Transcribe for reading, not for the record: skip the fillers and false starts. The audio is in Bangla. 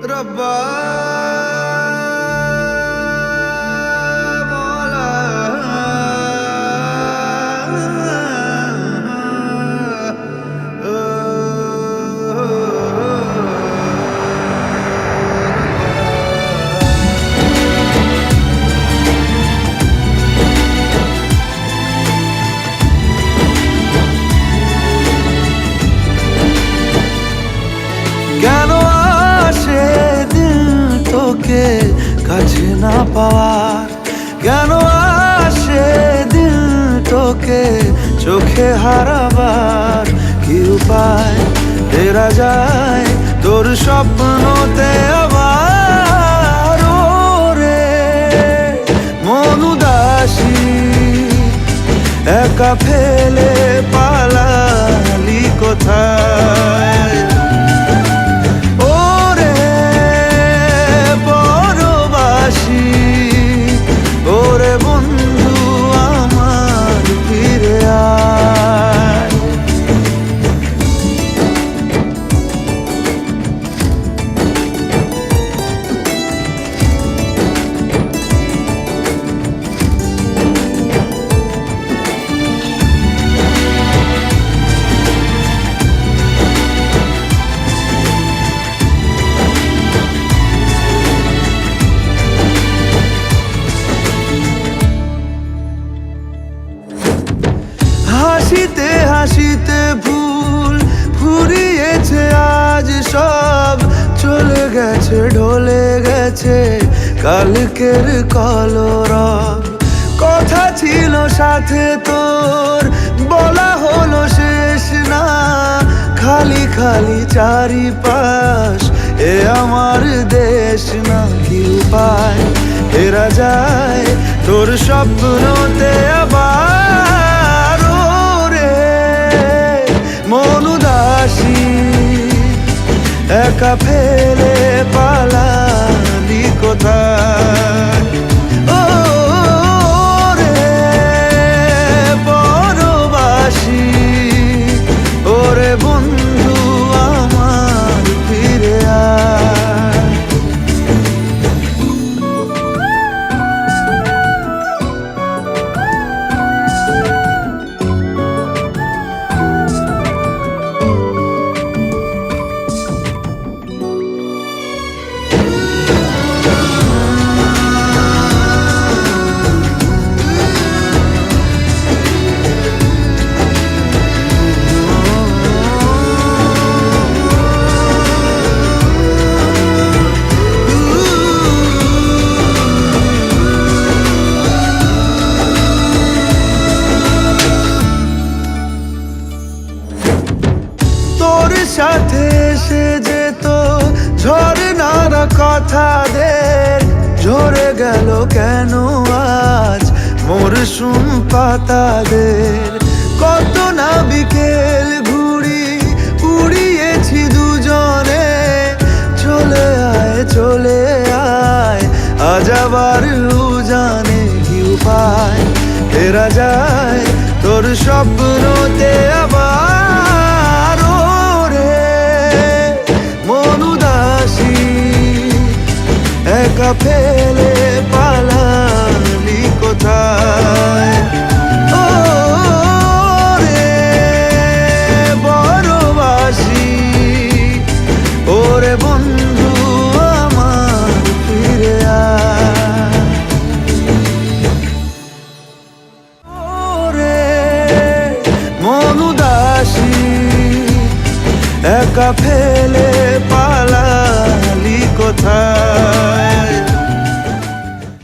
रब्बा मौला কেন আসে দিল তোকে কাছে না পাওয়ার, কেন আসে দিল তোকে চোখে হারাবার, কি উপায় ফেরা যায় তোর স্বপ্নতে আবার। ওরে মন উদাসী একা ফেলে পালালি কোথায়, ওরে বন্ধু আমার ফিরে আয়। হাসিতে হাসিতে ভুল ফুরিয়েছে আজ সব, চলে গেছে ঢলে গেছে কালকের কলরব। কথা ছিল সাথে তোর বলা হলো শেষ না, খালি খালি চারিপাশ এ আমার দেশ না, কি উপায় ফেরা যায় তোর স্বপ্নতে আবার। মন উদাসী একা ফেলে পালালি কোথায়, ও রে পরবাসী ওরে বন্ধু আমার ফিরে আয়। সাথে এসে যেত ঝরনার কথাদের, ঝরে গেল কেন আজ মরশুম পাতাদের। কত না বিকেল ঘুড়ি উড়িয়েছি দুজনে, চলে আয় আজ আবার উজানে, কি উপায় ফেরা যায় তোর স্বপ্নতে আবার। একা ফেলে পালালি কোথায়, ও রে বড়বাসী ওরে বন্ধু আমার ফিরে আয়। ওরে মন উদাসী একা ফেলে